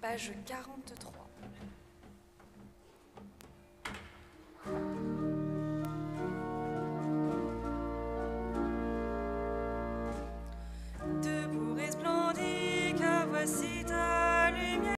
page 43. Debout resplendit, car voici ta lumière.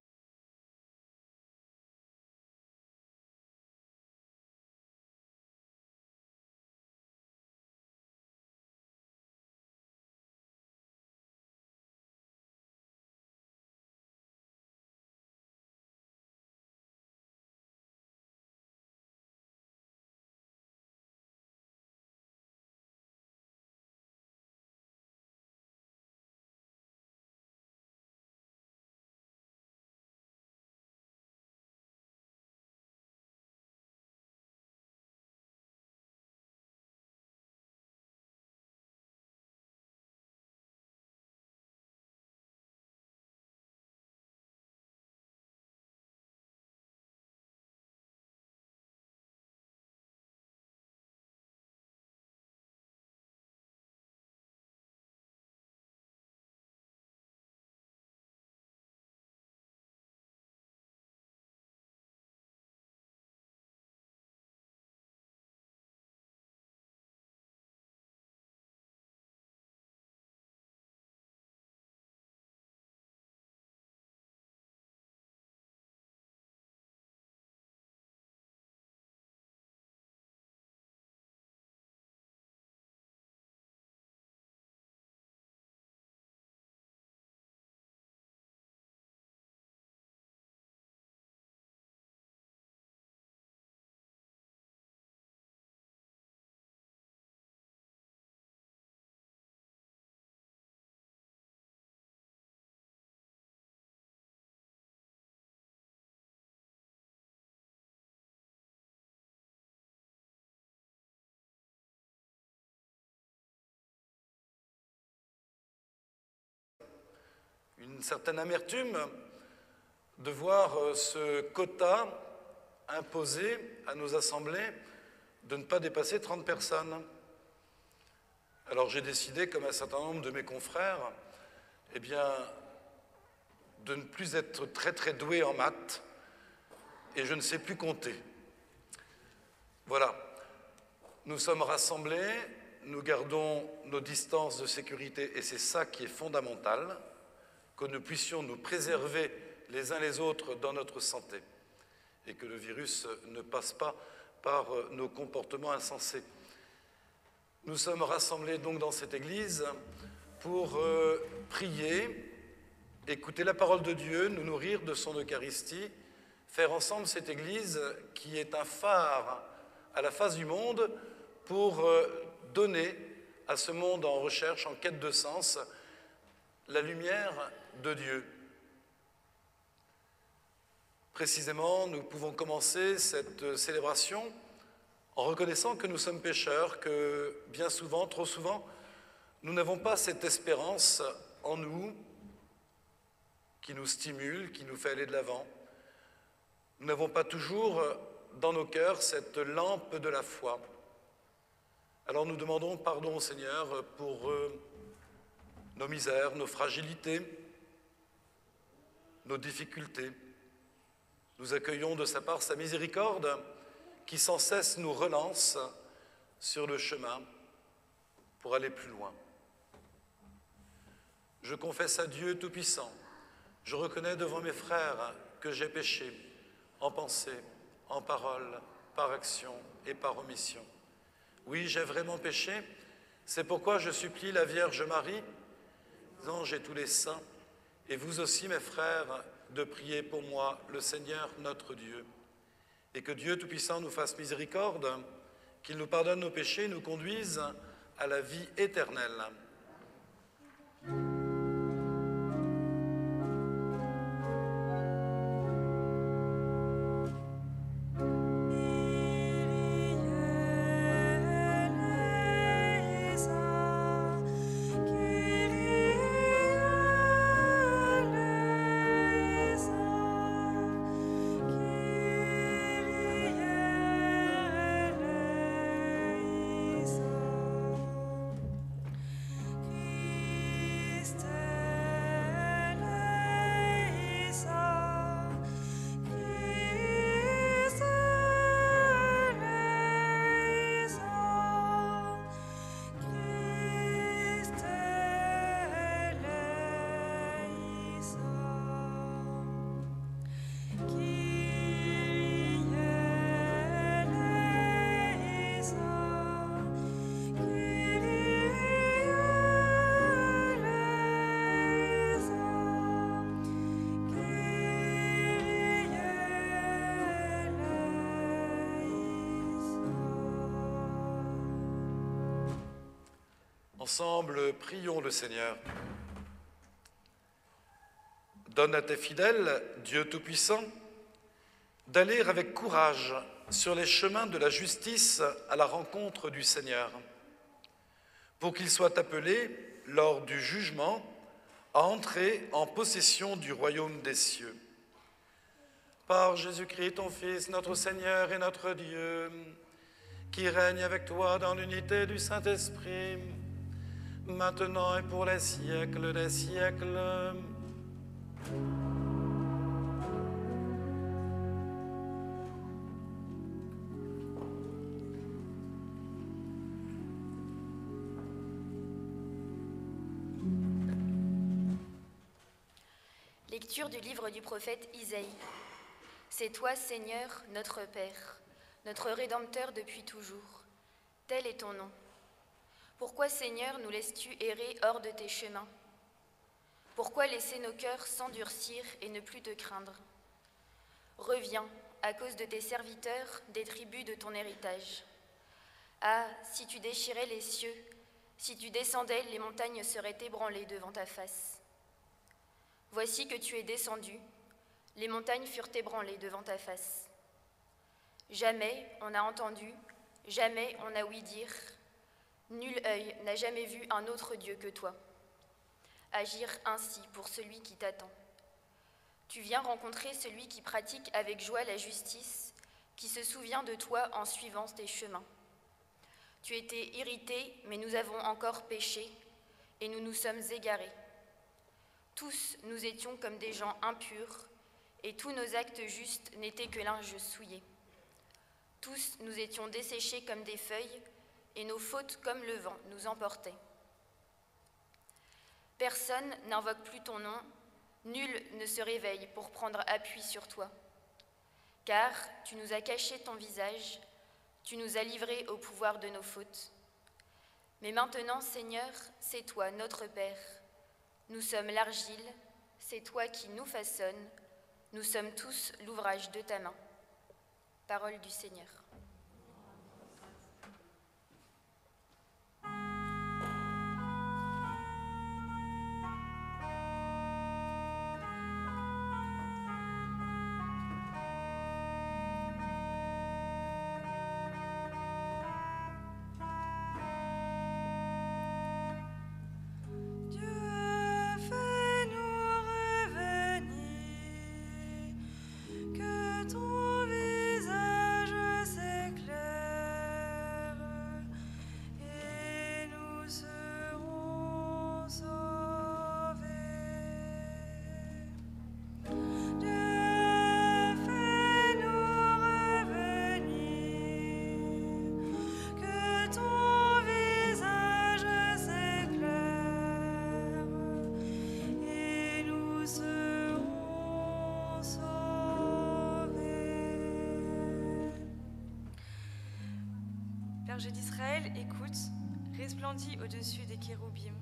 Une certaine amertume de voir ce quota imposé à nos assemblées de ne pas dépasser 30 personnes. Alors j'ai décidé, comme un certain nombre de mes confrères, eh bien, de ne plus être très très doué en maths, et je ne sais plus compter. Voilà, nous sommes rassemblés, nous gardons nos distances de sécurité, et c'est ça qui est fondamental, que nous puissions nous préserver les uns les autres dans notre santé, et que le virus ne passe pas par nos comportements insensés. Nous sommes rassemblés donc dans cette église pour prier, écouter la parole de Dieu, nous nourrir de son Eucharistie, faire ensemble cette église qui est un phare à la face du monde pour donner à ce monde en recherche, en quête de sens, la lumière de Dieu. Précisément, nous pouvons commencer cette célébration en reconnaissant que nous sommes pécheurs, que bien souvent, trop souvent, nous n'avons pas cette espérance en nous qui nous stimule, qui nous fait aller de l'avant. Nous n'avons pas toujours dans nos cœurs cette lampe de la foi. Alors nous demandons pardon au Seigneur pour nos misères, nos fragilités, nos difficultés. Nous accueillons de sa part sa miséricorde qui sans cesse nous relance sur le chemin pour aller plus loin. Je confesse à Dieu Tout-Puissant, je reconnais devant mes frères que j'ai péché en pensée, en parole, par action et par omission. Oui, j'ai vraiment péché, c'est pourquoi je supplie la Vierge Marie, les anges et tous les saints, et vous aussi mes frères, de prier pour moi le Seigneur notre Dieu. Et que Dieu Tout-Puissant nous fasse miséricorde, qu'il nous pardonne nos péchés et nous conduise à la vie éternelle. Ensemble, prions le Seigneur. Donne à tes fidèles, Dieu Tout-Puissant, d'aller avec courage sur les chemins de la justice à la rencontre du Seigneur, pour qu'ils soient appelés, lors du jugement, à entrer en possession du royaume des cieux. Par Jésus-Christ, ton Fils, notre Seigneur et notre Dieu, qui règne avec toi dans l'unité du Saint-Esprit, maintenant et pour les siècles des siècles. Lecture du livre du prophète Isaïe. C'est toi, Seigneur, notre Père, notre Rédempteur depuis toujours. Tel est ton nom. Pourquoi, Seigneur, nous laisses-tu errer hors de tes chemins? Pourquoi laisser nos cœurs s'endurcir et ne plus te craindre? Reviens, à cause de tes serviteurs, des tribus de ton héritage. Ah, si tu déchirais les cieux, si tu descendais, les montagnes seraient ébranlées devant ta face. Voici que tu es descendu, les montagnes furent ébranlées devant ta face. Jamais on n'a entendu, jamais on n'a ouï dire, nul œil n'a jamais vu un autre Dieu que toi. Agir ainsi pour celui qui t'attend. Tu viens rencontrer celui qui pratique avec joie la justice, qui se souvient de toi en suivant tes chemins. Tu étais irrité, mais nous avons encore péché, et nous nous sommes égarés. Tous nous étions comme des gens impurs, et tous nos actes justes n'étaient que linge souillé. Tous nous étions desséchés comme des feuilles, et nos fautes comme le vent nous emportaient. Personne n'invoque plus ton nom, nul ne se réveille pour prendre appui sur toi. Car tu nous as caché ton visage, tu nous as livrés au pouvoir de nos fautes. Mais maintenant, Seigneur, c'est toi, notre Père. Nous sommes l'argile, c'est toi qui nous façonnes, nous sommes tous l'ouvrage de ta main. Parole du Seigneur. Berger d'Israël, écoute, resplendis au-dessus des kéroubim.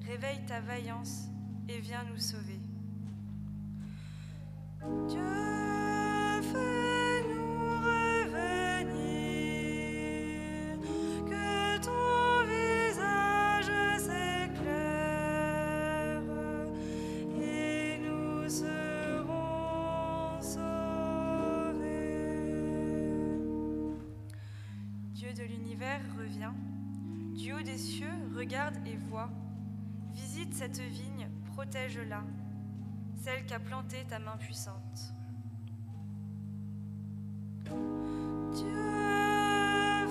Réveille ta vaillance et viens nous sauver. Dieu, fais-nous revenir, que ton visage s'éclaire et nous serons sauvés. Dieu de l'univers, reviens. Du haut des cieux, regarde et vois. Visite cette vigne, protège-la, celle qu'a plantée ta main puissante. Dieu,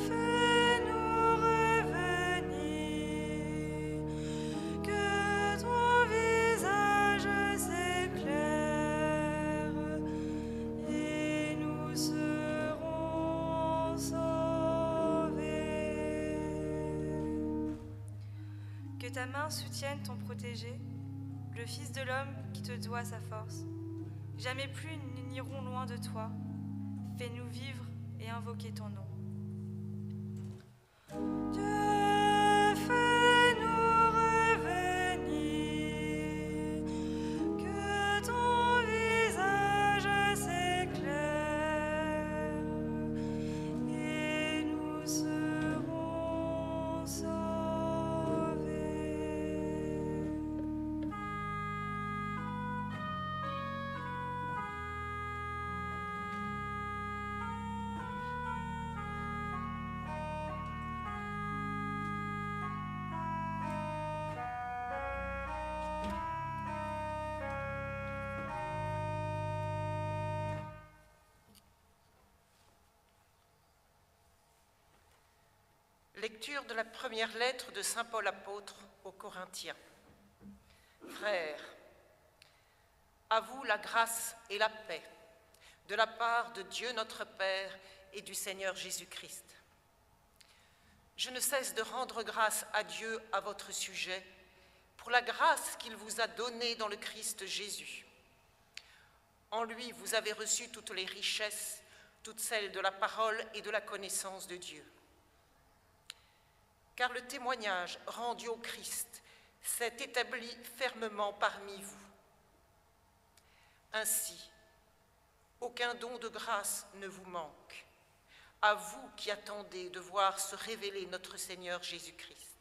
fais-nous revenir, que ton visage s'éclaire et nous serons sauvés. Que ta main soutienne ton protégé, le Fils de l'homme qui te doit sa force. Jamais plus nous n'irons loin de toi. Fais-nous vivre et invoquer ton nom. Dieu, fais-nous revenir, que ton visage s'éclaire et nous serons sauvés. Lecture de la première lettre de saint Paul apôtre aux Corinthiens. Frères, à vous la grâce et la paix de la part de Dieu notre Père et du Seigneur Jésus-Christ. Je ne cesse de rendre grâce à Dieu à votre sujet pour la grâce qu'il vous a donnée dans le Christ Jésus. En lui, vous avez reçu toutes les richesses, toutes celles de la parole et de la connaissance de Dieu. Car le témoignage rendu au Christ s'est établi fermement parmi vous. Ainsi, aucun don de grâce ne vous manque, à vous qui attendez de voir se révéler notre Seigneur Jésus-Christ.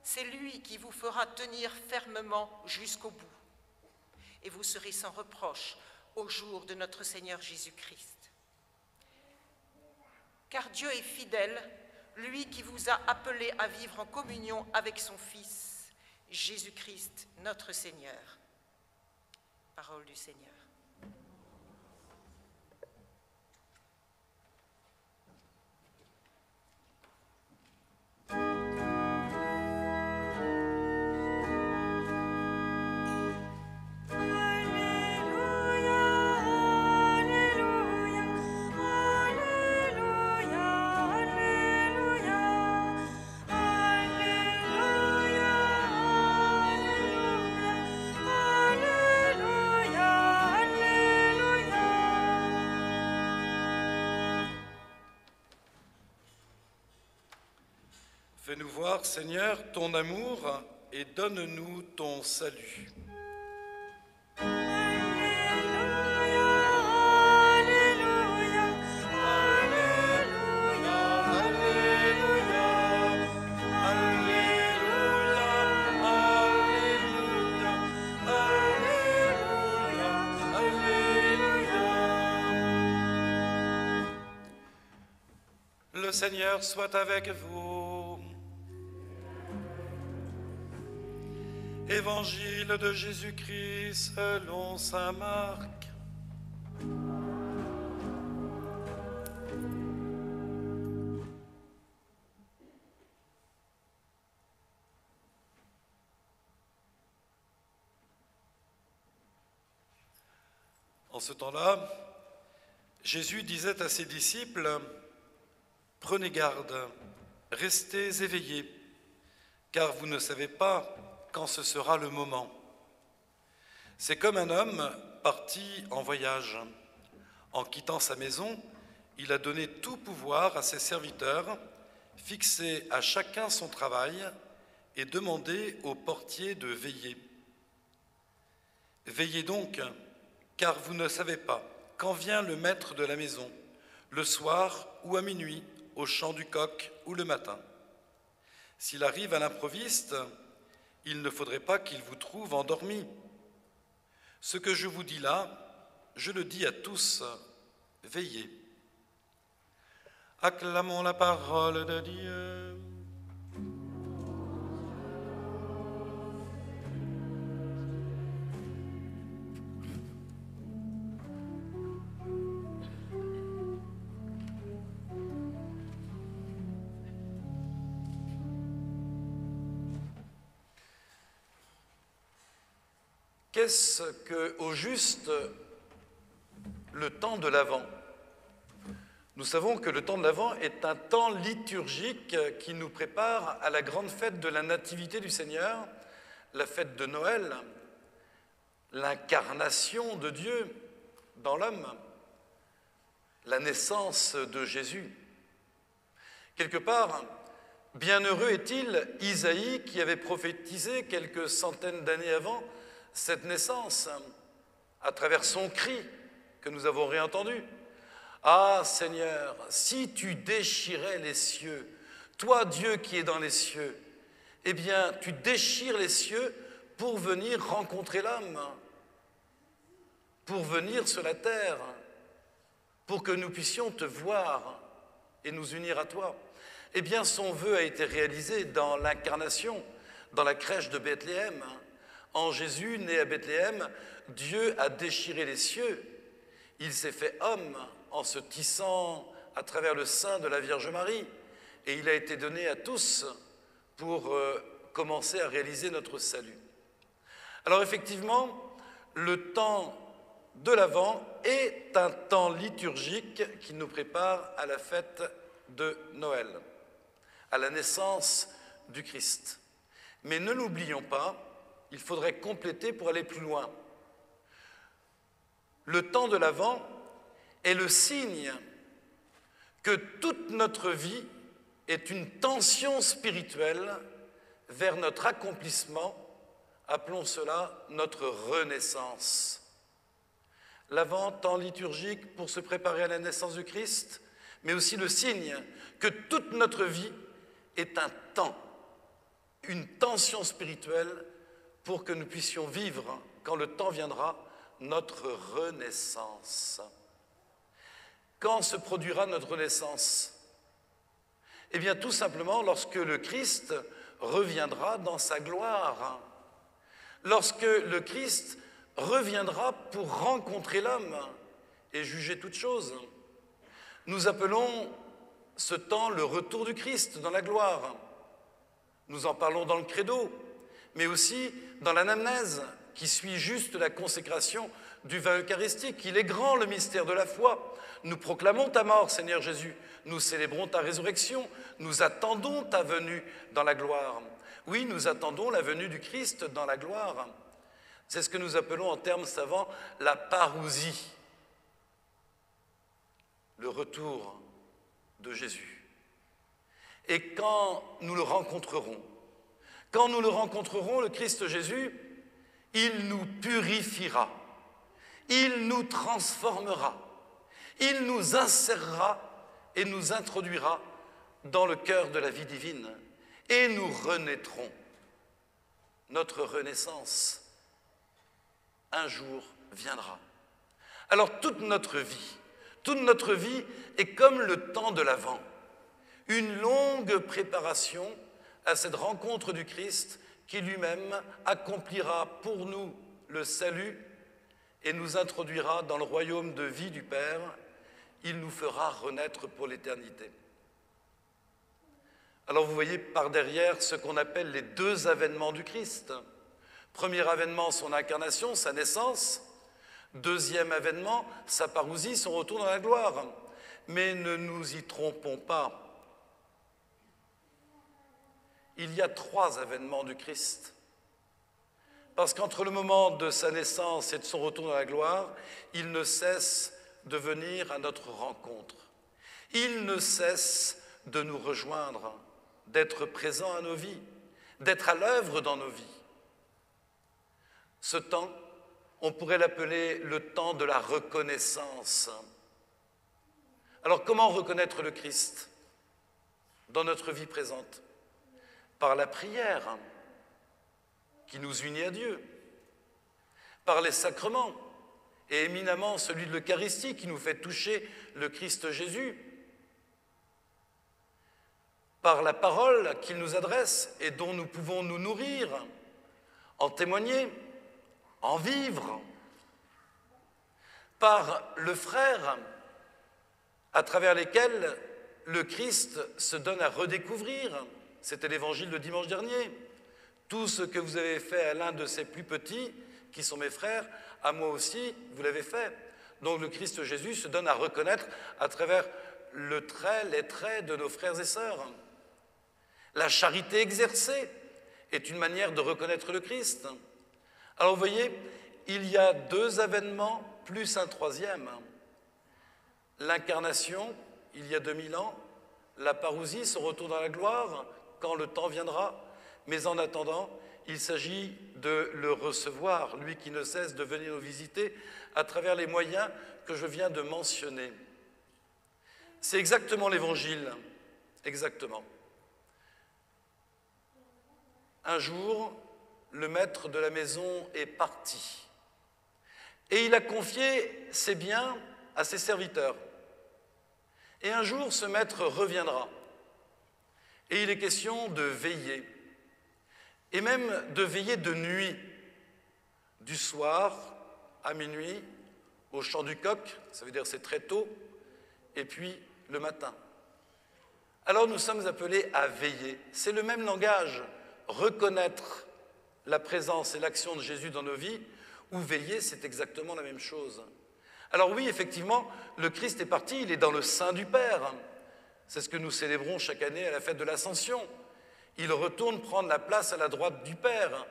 C'est lui qui vous fera tenir fermement jusqu'au bout, et vous serez sans reproche au jour de notre Seigneur Jésus-Christ. Car Dieu est fidèle, lui qui vous a appelé à vivre en communion avec son Fils, Jésus-Christ, notre Seigneur. Parole du Seigneur. Fais-nous voir, Seigneur, ton amour et donne-nous ton salut. Le Seigneur soit avec vous. Évangile de Jésus-Christ selon saint Marc. En ce temps-là, Jésus disait à ses disciples: « Prenez garde, restez éveillés, car vous ne savez pas quand ce sera le moment. C'est comme un homme parti en voyage. En quittant sa maison, il a donné tout pouvoir à ses serviteurs, fixé à chacun son travail et demandé au portier de veiller. Veillez donc, car vous ne savez pas quand vient le maître de la maison, le soir ou à minuit, au chant du coq ou le matin. S'il arrive à l'improviste, il ne faudrait pas qu'il vous trouve endormi. Ce que je vous dis là, je le dis à tous, veillez. » Acclamons la parole de Dieu. Qu'est-ce qu'au juste le temps de l'Avent? Nous savons que le temps de l'Avent est un temps liturgique qui nous prépare à la grande fête de la Nativité du Seigneur, la fête de Noël, l'incarnation de Dieu dans l'homme, la naissance de Jésus. Quelque part, bienheureux est-il Isaïe qui avait prophétisé quelques centaines d'années avant cette naissance, à travers son cri que nous avons réentendu. « Ah Seigneur, si tu déchirais les cieux, toi Dieu qui es dans les cieux, eh bien tu déchires les cieux pour venir rencontrer l'homme, pour venir sur la terre, pour que nous puissions te voir et nous unir à toi. » Eh bien son vœu a été réalisé dans l'incarnation, dans la crèche de Bethléem. En Jésus, né à Bethléem, Dieu a déchiré les cieux. Il s'est fait homme en se tissant à travers le sein de la Vierge Marie. et il a été donné à tous pour commencer à réaliser notre salut. Alors effectivement, le temps de l'Avent est un temps liturgique qui nous prépare à la fête de Noël, à la naissance du Christ. Mais ne l'oublions pas, il faudrait compléter pour aller plus loin. Le temps de l'Avent est le signe que toute notre vie est une tension spirituelle vers notre accomplissement, appelons cela notre renaissance. L'Avent, temps liturgique pour se préparer à la naissance du Christ, mais aussi le signe que toute notre vie est un temps, une tension spirituelle pour que nous puissions vivre, quand le temps viendra, notre renaissance. Quand se produira notre renaissance? Eh bien, tout simplement lorsque le Christ reviendra dans sa gloire. Lorsque le Christ reviendra pour rencontrer l'homme et juger toutes choses. Nous appelons ce temps le retour du Christ dans la gloire. Nous en parlons dans le credo, mais aussi dans l'anamnèse qui suit juste la consécration du vin eucharistique. Il est grand le mystère de la foi. Nous proclamons ta mort, Seigneur Jésus. Nous célébrons ta résurrection. Nous attendons ta venue dans la gloire. Oui, nous attendons la venue du Christ dans la gloire. C'est ce que nous appelons en termes savants la parousie, le retour de Jésus. Et quand nous le rencontrerons, le Christ Jésus, il nous purifiera, il nous transformera, il nous insérera et nous introduira dans le cœur de la vie divine. Et nous renaîtrons. Notre renaissance, un jour, viendra. Alors toute notre vie est comme le temps de l'Avent, une longue préparation à cette rencontre du Christ qui lui-même accomplira pour nous le salut et nous introduira dans le royaume de vie du Père. Il nous fera renaître pour l'éternité. Alors vous voyez par derrière ce qu'on appelle les deux avènements du Christ. Premier avènement, son incarnation, sa naissance. Deuxième avènement, sa parousie, son retour dans la gloire. Mais ne nous y trompons pas. Il y a trois avènements du Christ. Parce qu'entre le moment de sa naissance et de son retour dans la gloire, il ne cesse de venir à notre rencontre. Il ne cesse de nous rejoindre, d'être présent à nos vies, d'être à l'œuvre dans nos vies. Ce temps, on pourrait l'appeler le temps de la reconnaissance. Alors comment reconnaître le Christ dans notre vie présente? Par la prière qui nous unit à Dieu, par les sacrements, et éminemment celui de l'Eucharistie qui nous fait toucher le Christ Jésus, par la parole qu'il nous adresse et dont nous pouvons nous nourrir, en témoigner, en vivre, par le frère à travers lesquels le Christ se donne à redécouvrir. C'était l'évangile de dimanche dernier. Tout ce que vous avez fait à l'un de ces plus petits, qui sont mes frères, à moi aussi, vous l'avez fait. Donc le Christ Jésus se donne à reconnaître à travers les traits de nos frères et sœurs. La charité exercée est une manière de reconnaître le Christ. Alors vous voyez, il y a deux avènements plus un troisième. L'incarnation, il y a 2000 ans, la parousie, son retour dans la gloire, quand le temps viendra. Mais en attendant, il s'agit de le recevoir, lui qui ne cesse de venir nous visiter à travers les moyens que je viens de mentionner. C'est exactement l'évangile, exactement. Un jour, le maître de la maison est parti et il a confié ses biens à ses serviteurs. Et un jour, ce maître reviendra et il est question de veiller, et même de veiller de nuit, du soir à minuit, au chant du coq, ça veut dire c'est très tôt, et puis le matin. alors nous sommes appelés à veiller. C'est le même langage, reconnaître la présence et l'action de Jésus dans nos vies, ou veiller, c'est exactement la même chose. Alors oui, effectivement, le Christ est parti, il est dans le sein du Père. C'est ce que nous célébrons chaque année à la fête de l'Ascension. Il retourne prendre la place à la droite du Père.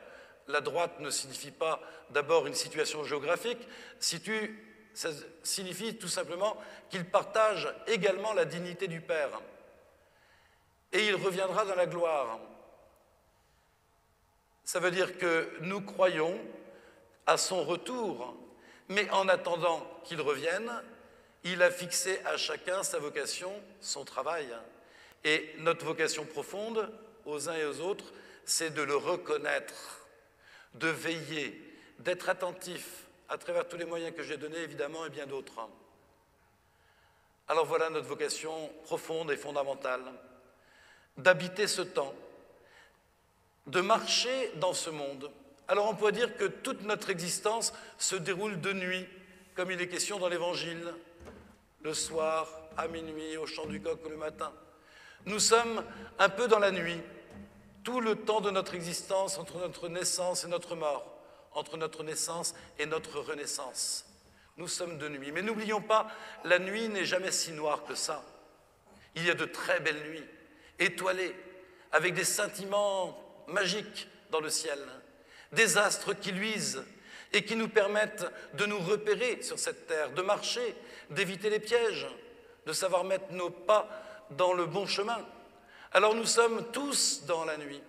La droite ne signifie pas d'abord une situation géographique, ça signifie tout simplement qu'il partage également la dignité du Père. Et il reviendra dans la gloire. Ça veut dire que nous croyons à son retour, mais en attendant qu'il revienne, il a fixé à chacun sa vocation, son travail. Et notre vocation profonde, aux uns et aux autres, c'est de le reconnaître, de veiller, d'être attentif à travers tous les moyens que j'ai donnés, évidemment, et bien d'autres. Alors voilà notre vocation profonde et fondamentale, d'habiter ce temps, de marcher dans ce monde. Alors on pourrait dire que toute notre existence se déroule de nuit, comme il est question dans l'Évangile, le soir, à minuit, au chant du coq ou le matin. Nous sommes un peu dans la nuit, tout le temps de notre existence entre notre naissance et notre mort, entre notre naissance et notre renaissance. Nous sommes de nuit. Mais n'oublions pas, la nuit n'est jamais si noire que ça. Il y a de très belles nuits, étoilées, avec des scintillements magiques dans le ciel, des astres qui luisent et qui nous permettent de nous repérer sur cette terre, de marcher, d'éviter les pièges, de savoir mettre nos pas dans le bon chemin. Alors nous sommes tous dans la nuit.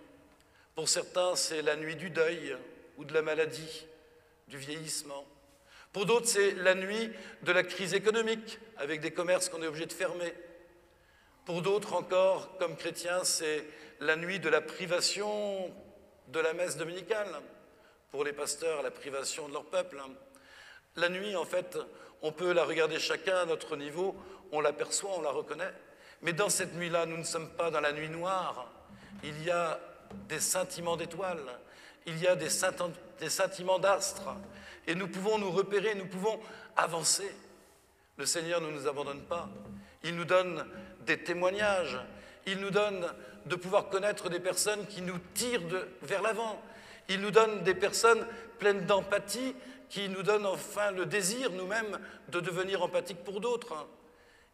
Pour certains, c'est la nuit du deuil ou de la maladie, du vieillissement. Pour d'autres, c'est la nuit de la crise économique, avec des commerces qu'on est obligé de fermer. Pour d'autres encore, comme chrétiens, c'est la nuit de la privation de la messe dominicale. Pour les pasteurs, la privation de leur peuple. La nuit, en fait, on peut la regarder chacun à notre niveau, on l'aperçoit, on la reconnaît. Mais dans cette nuit-là, nous ne sommes pas dans la nuit noire. Il y a des scintillements d'étoiles, il y a des scintillements d'astres. Et nous pouvons nous repérer, nous pouvons avancer. Le Seigneur ne nous abandonne pas. Il nous donne des témoignages. Il nous donne de pouvoir connaître des personnes qui nous tirent vers l'avant. Il nous donne des personnes pleines d'empathie qui nous donnent enfin le désir, nous-mêmes, de devenir empathiques pour d'autres.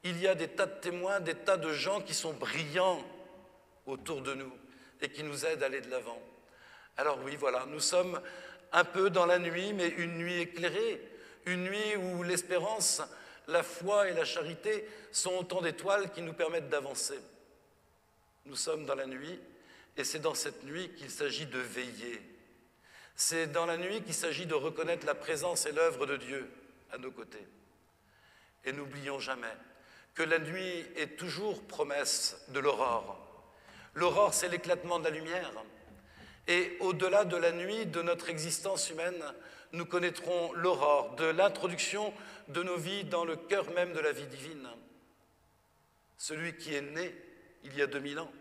Il y a des tas de témoins, des tas de gens qui sont brillants autour de nous et qui nous aident à aller de l'avant. Alors oui, voilà, nous sommes un peu dans la nuit, mais une nuit éclairée, une nuit où l'espérance, la foi et la charité sont autant d'étoiles qui nous permettent d'avancer. Nous sommes dans la nuit, et c'est dans cette nuit qu'il s'agit de veiller. C'est dans la nuit qu'il s'agit de reconnaître la présence et l'œuvre de Dieu à nos côtés. Et n'oublions jamais que la nuit est toujours promesse de l'aurore. L'aurore, c'est l'éclatement de la lumière. Et au-delà de la nuit de notre existence humaine, nous connaîtrons l'aurore de l'introduction de nos vies dans le cœur même de la vie divine. Celui qui est né il y a 2000 ans,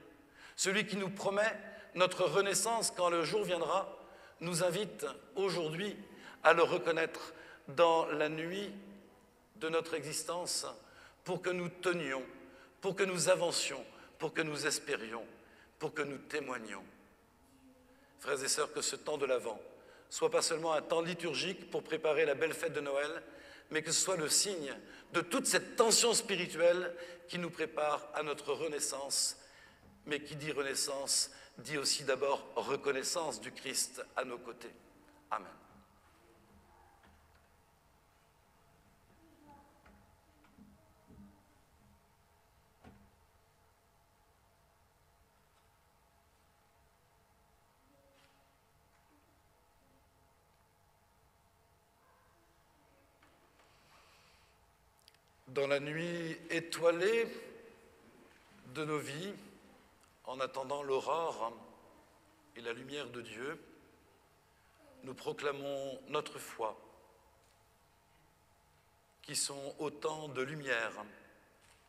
celui qui nous promet notre renaissance quand le jour viendra, nous invite aujourd'hui à le reconnaître dans la nuit de notre existence pour que nous tenions, pour que nous avancions, pour que nous espérions, pour que nous témoignions. Frères et sœurs, que ce temps de l'Avent soit pas seulement un temps liturgique pour préparer la belle fête de Noël, mais que ce soit le signe de toute cette tension spirituelle qui nous prépare à notre renaissance. Mais qui dit renaissance, dit aussi d'abord reconnaissance du Christ à nos côtés. Amen. Dans la nuit étoilée de nos vies, en attendant l'aurore et la lumière de Dieu, nous proclamons notre foi, qui sont autant de lumières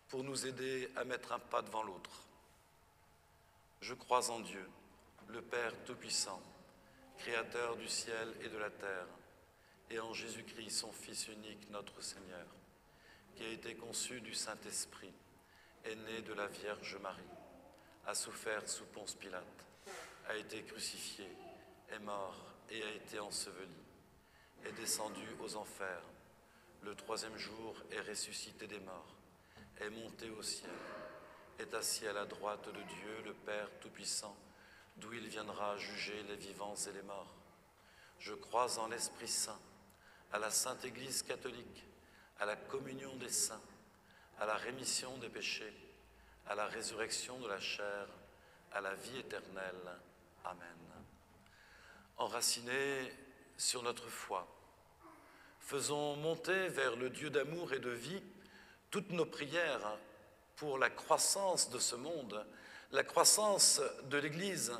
pour nous aider à mettre un pas devant l'autre. Je crois en Dieu, le Père Tout-Puissant, Créateur du ciel et de la terre, et en Jésus-Christ, son Fils unique, notre Seigneur, qui a été conçu du Saint-Esprit, est né de la Vierge Marie, a souffert sous Ponce Pilate, a été crucifié, est mort et a été enseveli, est descendu aux enfers, le troisième jour est ressuscité des morts, est monté au ciel, est assis à la droite de Dieu, le Père Tout-Puissant, d'où il viendra juger les vivants et les morts. Je crois en l'Esprit Saint, à la Sainte Église catholique, à la communion des saints, à la rémission des péchés, à la résurrection de la chair, à la vie éternelle. Amen. Enracinés sur notre foi, faisons monter vers le Dieu d'amour et de vie toutes nos prières pour la croissance de ce monde, la croissance de l'Église,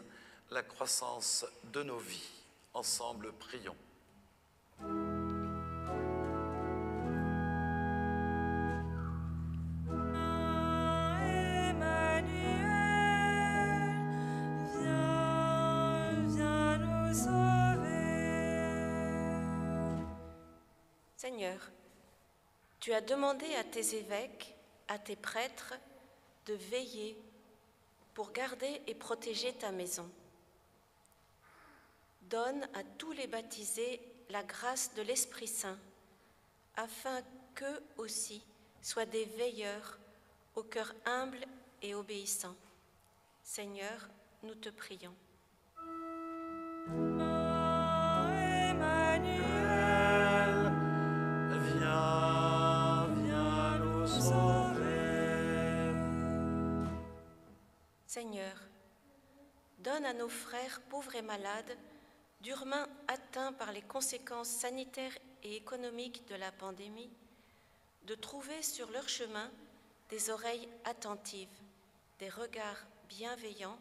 la croissance de nos vies. Ensemble, prions. Seigneur, tu as demandé à tes évêques, à tes prêtres, de veiller pour garder et protéger ta maison. Donne à tous les baptisés la grâce de l'Esprit Saint, afin qu'eux aussi soient des veilleurs au cœur humble et obéissant. Seigneur, nous te prions. Seigneur, donne à nos frères pauvres et malades, durement atteints par les conséquences sanitaires et économiques de la pandémie, de trouver sur leur chemin des oreilles attentives, des regards bienveillants,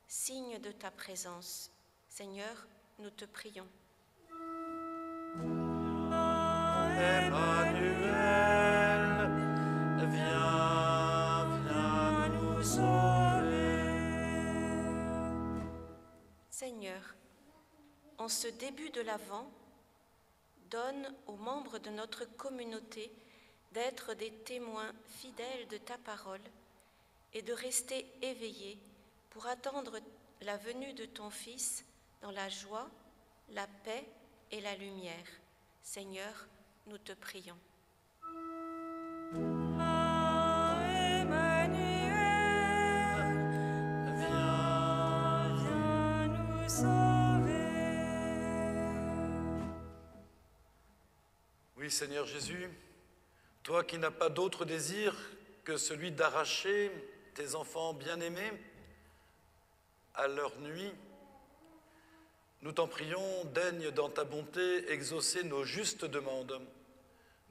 signes de ta présence. Seigneur, nous te prions. Emmanuel, viens nous sauver. Seigneur, en ce début de l'Avent, donne aux membres de notre communauté d'être des témoins fidèles de ta parole et de rester éveillés pour attendre la venue de ton Fils dans la joie, la paix et la lumière. Seigneur, nous te prions. Viens nous sauver. Oui, Seigneur Jésus, toi qui n'as pas d'autre désir que celui d'arracher tes enfants bien-aimés à leur nuit, nous t'en prions, daigne dans ta bonté exaucer nos justes demandes.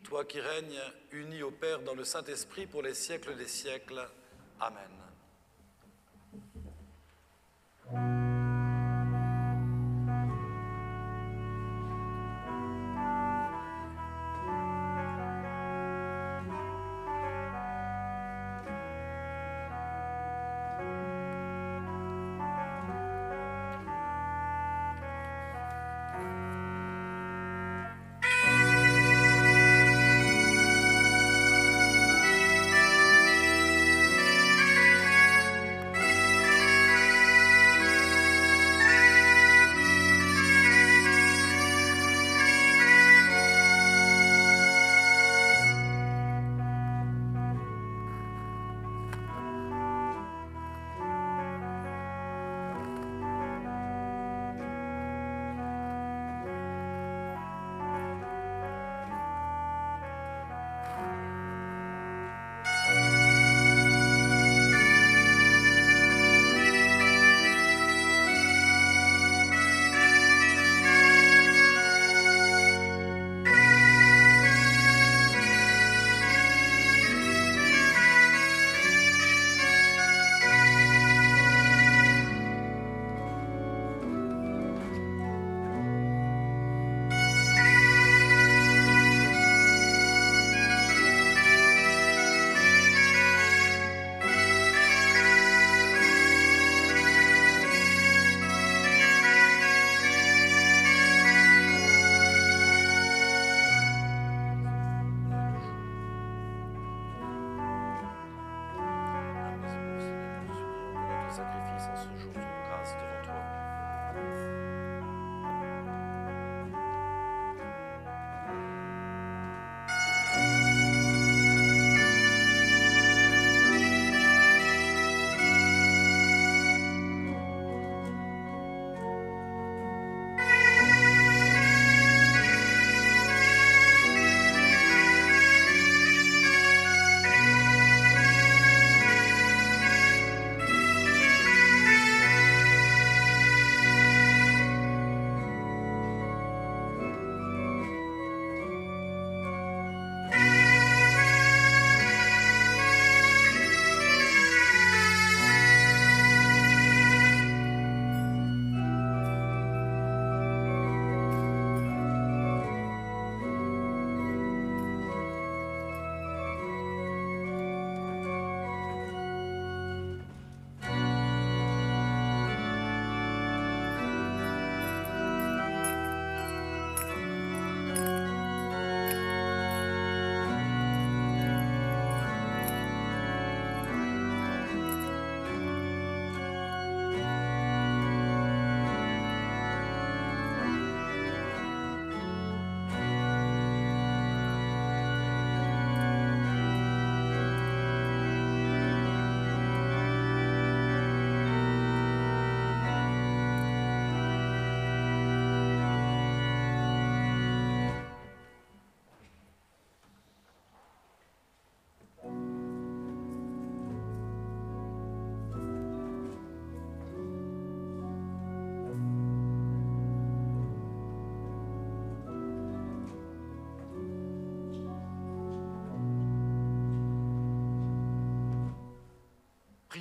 Toi qui règnes uni au Père dans le Saint-Esprit pour les siècles des siècles. Amen.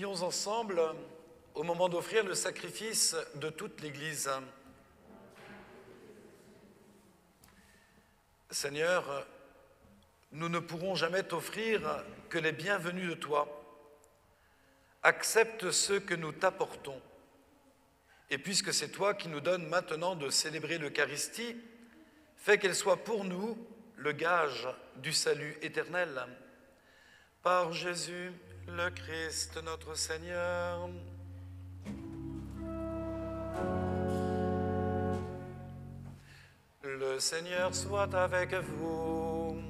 prions ensemble au moment d'offrir le sacrifice de toute l'Église. Seigneur, nous ne pourrons jamais t'offrir que les bienvenus de toi. Accepte ceux que nous t'apportons. Et puisque c'est toi qui nous donnes maintenant de célébrer l'Eucharistie, fais qu'elle soit pour nous le gage du salut éternel. Par Jésus, le Christ, notre Seigneur. Le Seigneur soit avec vous.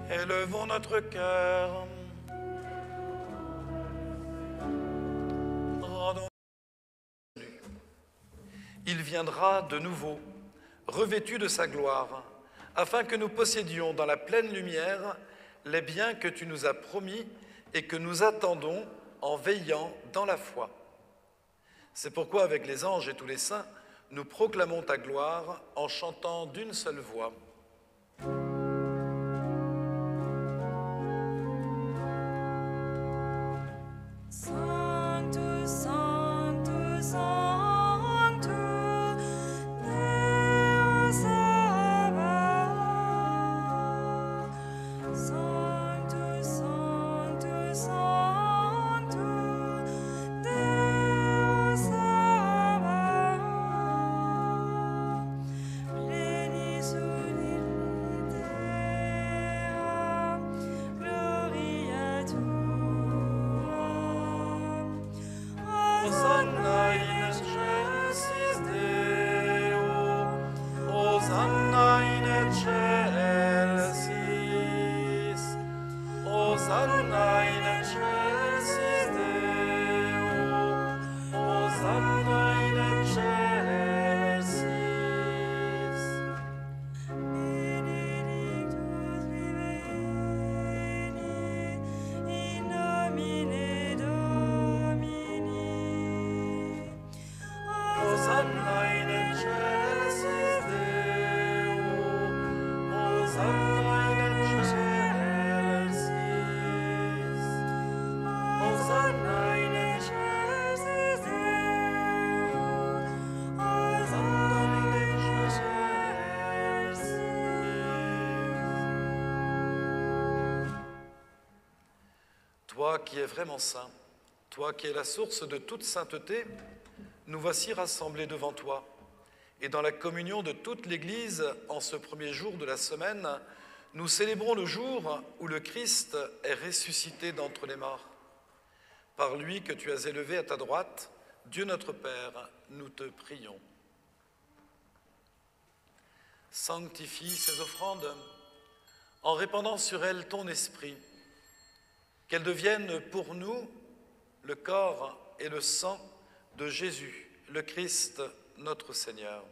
Élevons notre cœur. Rendons. Il viendra de nouveau, revêtu de sa gloire, afin que nous possédions dans la pleine lumière les biens que tu nous as promis et que nous attendons en veillant dans la foi. C'est pourquoi, avec les anges et tous les saints, nous proclamons ta gloire en chantant d'une seule voix. Sancte, Sancte, Sancte, Deus Sabaoth. Sancte, Sancte, Sancte, Deus Sabaoth. Plenius in terra, gloria tua. Hosanna in excelsis Deo, Hosanna in excelsis, Hosanna in excelsis Deo, Hosanna in excelsis. Benedictus viveni in nomine Domini. Hosanna in excelsis Deo, Hosanna in excelsis, Hosanna in excelsis Deo, Hosanna in excelsis. Toi qui es vraiment saint, toi qui es la source de toute sainteté, nous voici rassemblés devant toi. Et dans la communion de toute l'Église, en ce premier jour de la semaine, nous célébrons le jour où le Christ est ressuscité d'entre les morts. Par lui que tu as élevé à ta droite, Dieu notre Père, nous te prions. Sanctifie ces offrandes en répandant sur elles ton esprit, qu'elles deviennent pour nous le corps et le sang de Jésus, le Christ, notre Seigneur.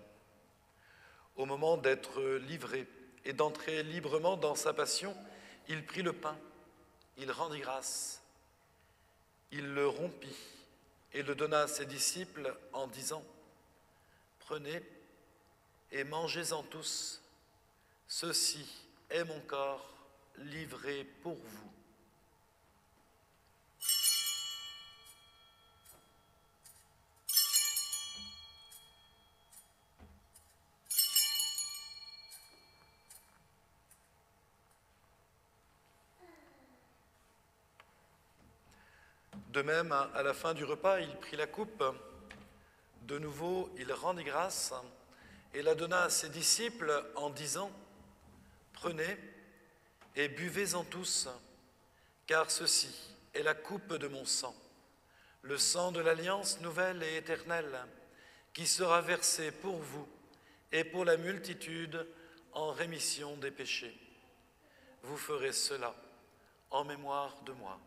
Au moment d'être livré et d'entrer librement dans sa passion, il prit le pain, il rendit grâce, il le rompit et le donna à ses disciples en disant : « Prenez et mangez-en tous, ceci est mon corps livré pour vous. » De même, à la fin du repas, il prit la coupe. De nouveau, il rendit grâce et la donna à ses disciples en disant : « Prenez et buvez-en tous, car ceci est la coupe de mon sang, le sang de l'alliance nouvelle et éternelle, qui sera versé pour vous et pour la multitude en rémission des péchés. Vous ferez cela en mémoire de moi. »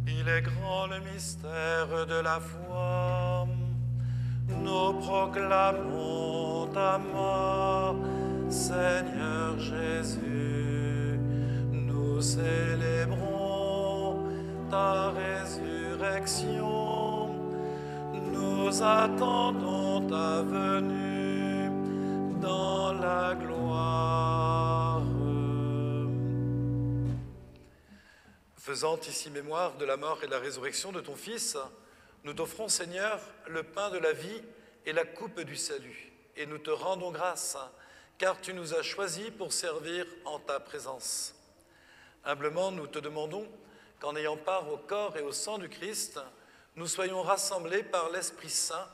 Il est grand le mystère de la foi. Nous proclamons ta mort, Seigneur Jésus, nous célébrons ta résurrection, nous attendons ta venue dans la gloire. Faisant ici mémoire de la mort et de la résurrection de ton Fils, nous t'offrons, Seigneur, le pain de la vie et la coupe du salut, et nous te rendons grâce, car tu nous as choisis pour servir en ta présence. Humblement, nous te demandons qu'en ayant part au corps et au sang du Christ, nous soyons rassemblés par l'Esprit Saint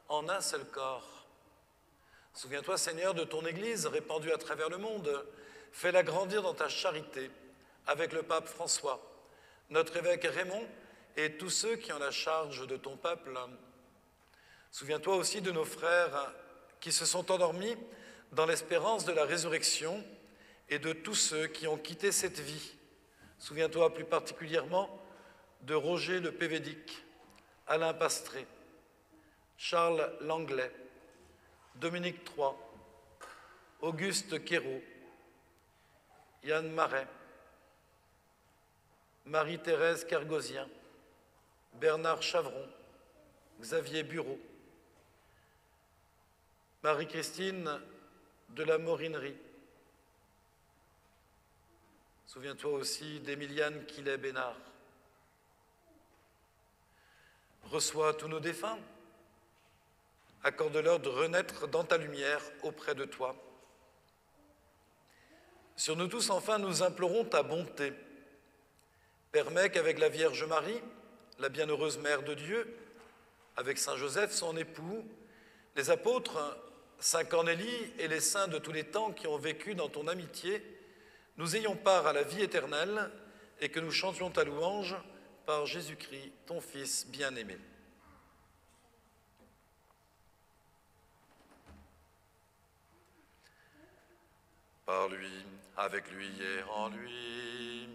en un seul corps. Souviens-toi, Seigneur, de ton Église répandue à travers le monde. Fais-la grandir dans ta charité avec le pape François, notre évêque Raymond et tous ceux qui ont la charge de ton peuple. Souviens-toi aussi de nos frères qui se sont endormis dans l'espérance de la résurrection et de tous ceux qui ont quitté cette vie. Souviens-toi plus particulièrement de Roger le Pévédic, Alain Pastré, Charles Langlais, Dominique Troyes, Auguste Quérault, Yann Marais, Marie-Thérèse Kergosien, Bernard Chavron, Xavier Bureau, Marie-Christine de la Morinerie. Souviens-toi aussi d'Émiliane Quillet-Bénard. Reçois tous nos défunts. Accorde-leur de renaître dans ta lumière auprès de toi. Sur nous tous, enfin, nous implorons ta bonté. Permets qu'avec la Vierge Marie, la bienheureuse Mère de Dieu, avec Saint Joseph, son époux, les apôtres, Saint Cornélie et les saints de tous les temps qui ont vécu dans ton amitié, nous ayons part à la vie éternelle et que nous chantions ta louange par Jésus-Christ, ton Fils bien-aimé. Par lui, avec lui et en lui.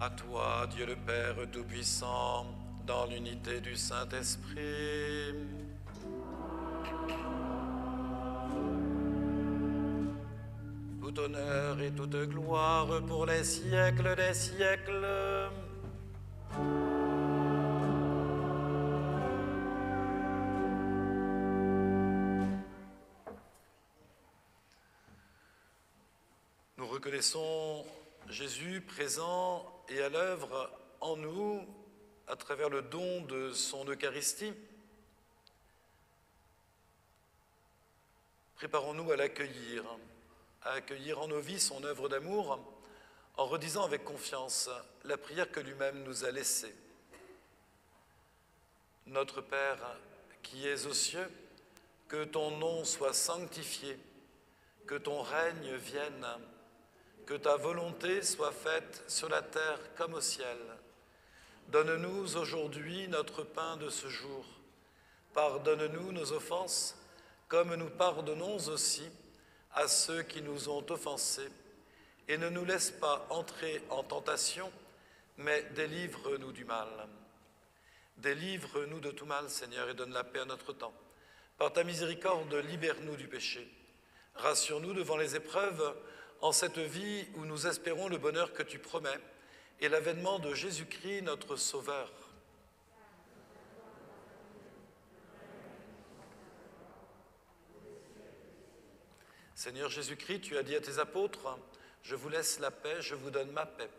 À toi, Dieu le Père Tout-Puissant, dans l'unité du Saint-Esprit. Tout honneur et toute gloire pour les siècles des siècles. Nous reconnaissons Jésus présent et à l'œuvre en nous à travers le don de son Eucharistie. Préparons-nous à l'accueillir en nos vies son œuvre d'amour, en redisant avec confiance la prière que lui-même nous a laissée. Notre Père, qui es aux cieux, que ton nom soit sanctifié, que ton règne vienne, que ta volonté soit faite sur la terre comme au ciel. Donne-nous aujourd'hui notre pain de ce jour. Pardonne-nous nos offenses, comme nous pardonnons aussi à ceux qui nous ont offensés, et ne nous laisse pas entrer en tentation, mais délivre-nous du mal. Délivre-nous de tout mal, Seigneur, et donne la paix à notre temps. Par ta miséricorde, libère-nous du péché. Rassure-nous devant les épreuves, en cette vie où nous espérons le bonheur que tu promets, et l'avènement de Jésus-Christ, notre Sauveur. Seigneur Jésus-Christ, tu as dit à tes apôtres, « Je vous laisse la paix, je vous donne ma paix. »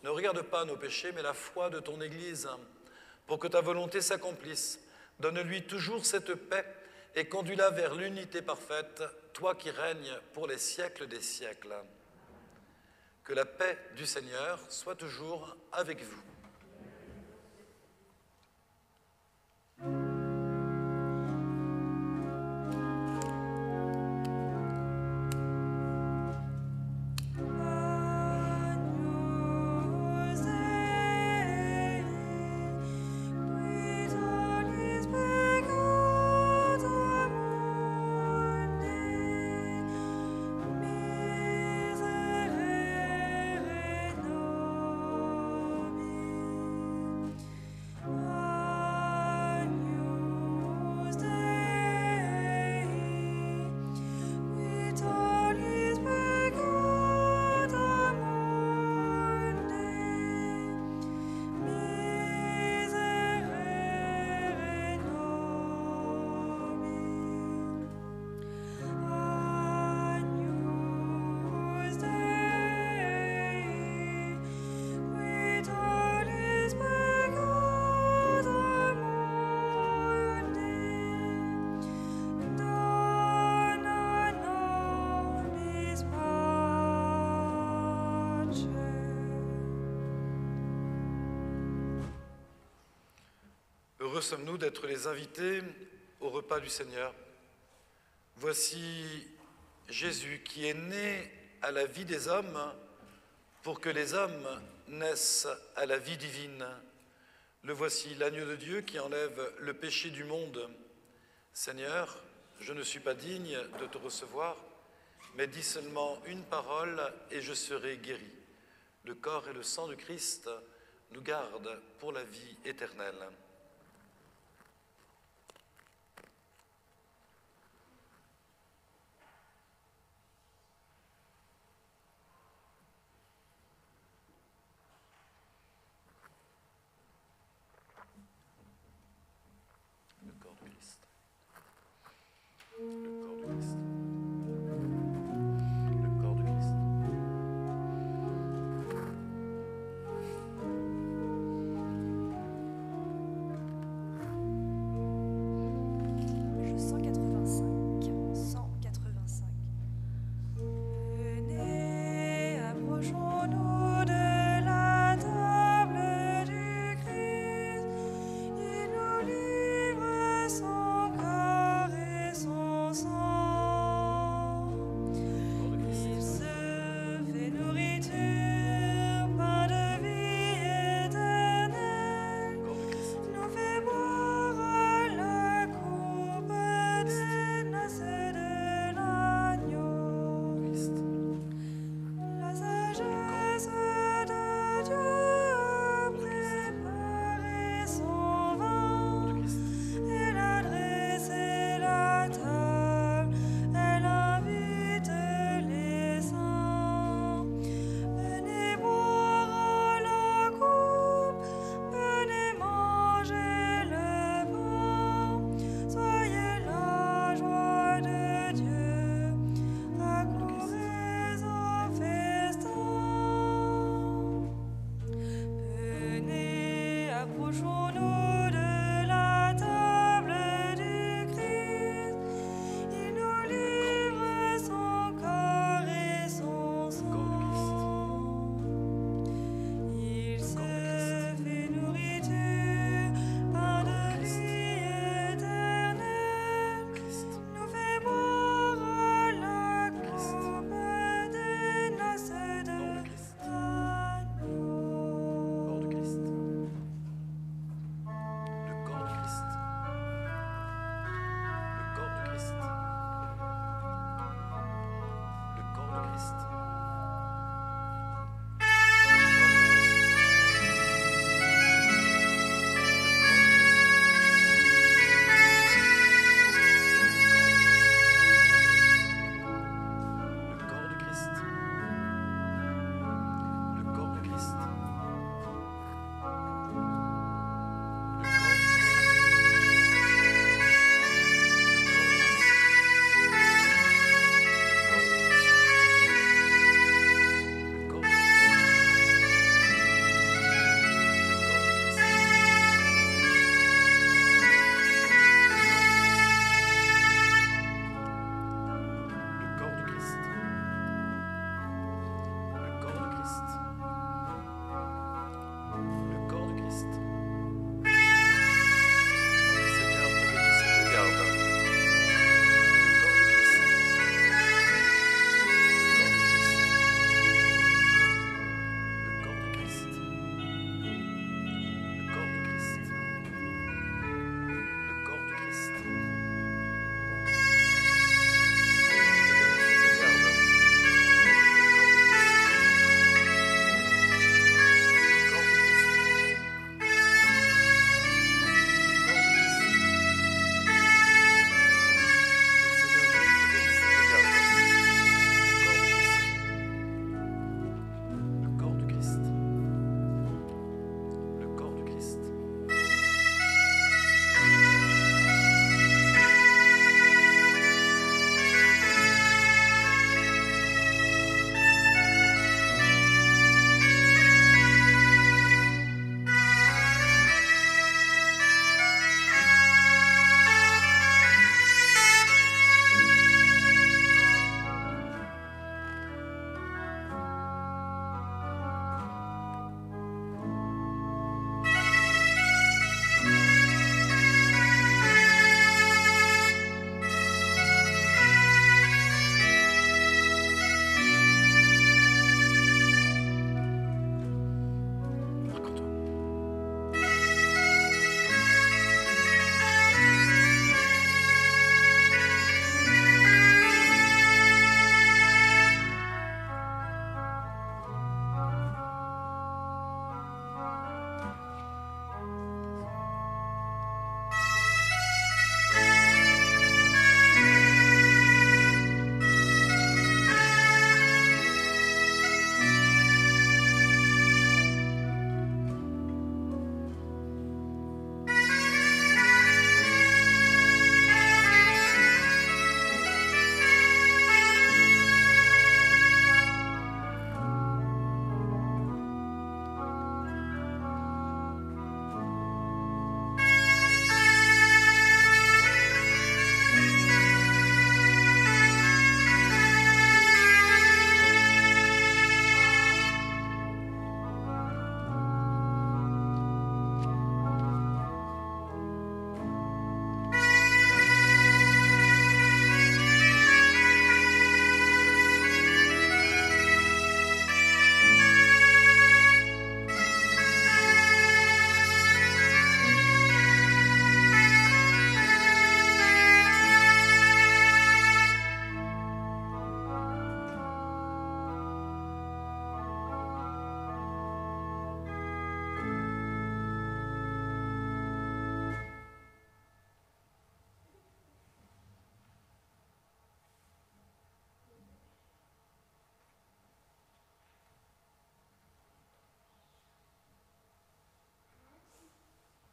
Ne regarde pas nos péchés, mais la foi de ton Église, pour que ta volonté s'accomplisse. Donne-lui toujours cette paix et conduis-la vers l'unité parfaite, toi qui règnes pour les siècles des siècles. Que la paix du Seigneur soit toujours avec vous. Heureux sommes-nous d'être les invités au repas du Seigneur. Voici Jésus qui est né à la vie des hommes pour que les hommes naissent à la vie divine. Le voici, l'agneau de Dieu qui enlève le péché du monde. Seigneur, je ne suis pas digne de te recevoir, mais dis seulement une parole et je serai guéri. Le corps et le sang du Christ nous gardent pour la vie éternelle. Le corps du Christ. Le corps du Christ. Le corps du Christ. Je 185. Venez, approchons-nous de la table du Christ. Il nous livre son corps et son sang.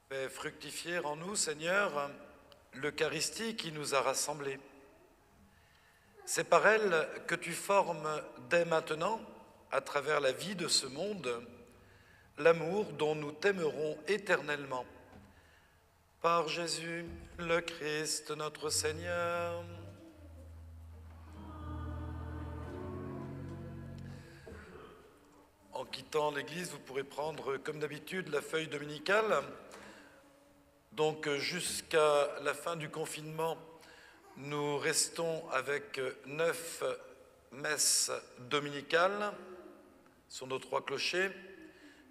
Fais fructifier en nous, Seigneur, l'Eucharistie qui nous a rassemblés. C'est par elle que tu formes dès maintenant, à travers la vie de ce monde, l'amour dont nous t'aimerons éternellement. Par Jésus, le Christ, notre Seigneur. En quittant l'Église, vous pourrez prendre, comme d'habitude, la feuille dominicale. Donc, jusqu'à la fin du confinement, nous restons avec 9 messes dominicales sur nos 3 clochers.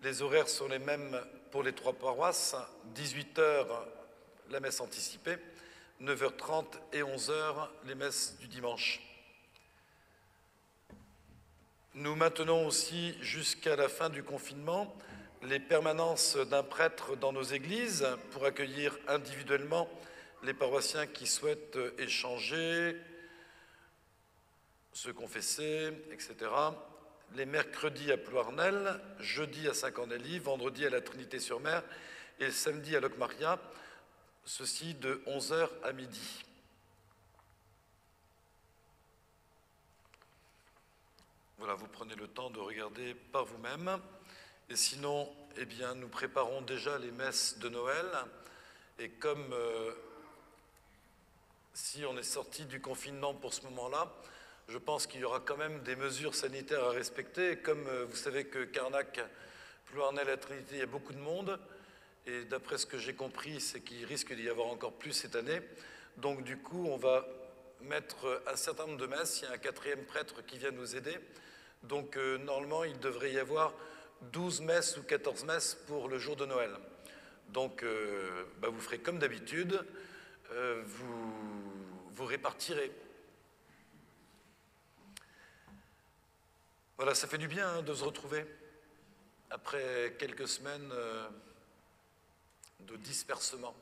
Les horaires sont les mêmes pour les 3 paroisses. 18h, la messe anticipée, 9h30 et 11h, les messes du dimanche. Nous maintenons aussi jusqu'à la fin du confinement les permanences d'un prêtre dans nos églises pour accueillir individuellement les paroissiens qui souhaitent échanger, se confesser, etc. Les mercredis à Ploarnel, jeudi à Saint-Cornélie, vendredi à la Trinité-sur-Mer et le samedi à Locmaria, ceci de 11h à midi. Voilà, vous prenez le temps de regarder par vous-même. Et sinon, eh bien, nous préparons déjà les messes de Noël. Et comme si on est sorti du confinement pour ce moment-là, je pense qu'il y aura quand même des mesures sanitaires à respecter. Et comme vous savez que Carnac, Ploarnel, la Trinité, il y a beaucoup de monde. Et d'après ce que j'ai compris, c'est qu'il risque d'y avoir encore plus cette année. Donc du coup, on va mettre un certain nombre de messes. Il y a un 4e prêtre qui vient nous aider. Donc normalement, il devrait y avoir 12 messes ou 14 messes pour le jour de Noël. Donc vous ferez comme d'habitude, vous répartirez. Voilà, ça fait du bien de se retrouver après quelques semaines de dispersement.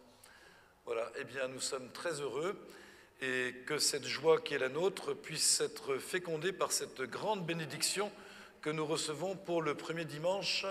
Voilà, eh bien nous sommes très heureux et que cette joie qui est la nôtre puisse être fécondée par cette grande bénédiction que nous recevons pour le premier dimanche